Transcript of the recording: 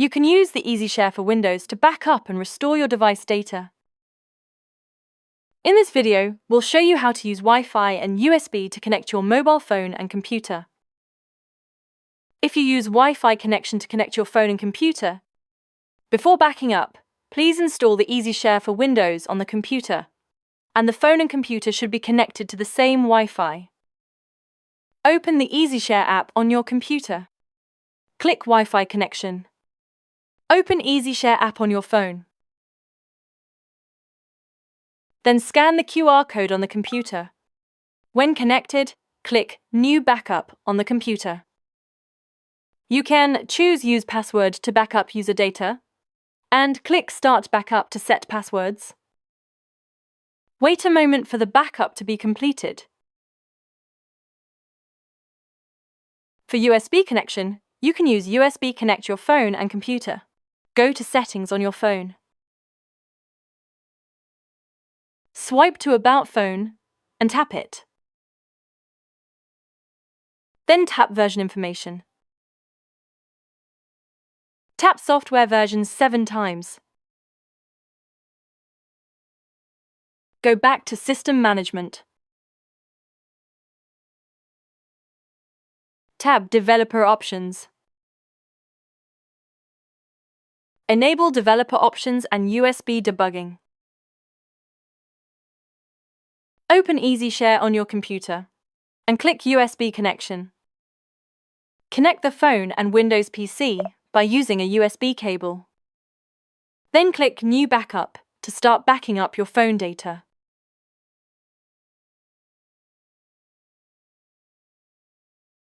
You can use the EasyShare for Windows to back up and restore your device data. In this video, we'll show you how to use Wi-Fi and USB to connect your mobile phone and computer. If you use Wi-Fi connection to connect your phone and computer, before backing up, please install the EasyShare for Windows on the computer, and the phone and computer should be connected to the same Wi-Fi. Open the EasyShare app on your computer. Click Wi-Fi connection. Open EasyShare app on your phone. Then scan the QR code on the computer. When connected, click New Backup on the computer. You can choose Use Password to back up user data, and click Start Backup to set passwords. Wait a moment for the backup to be completed. For USB connection, you can use USB connect your phone and computer. Go to Settings on your phone. Swipe to About Phone and tap it. Then tap Version Information. Tap Software Versions 7 times. Go back to System Management. Tab Developer Options. Enable Developer Options and USB debugging. Open EasyShare on your computer and click USB connection. Connect the phone and Windows PC by using a USB cable. Then click New Backup to start backing up your phone data.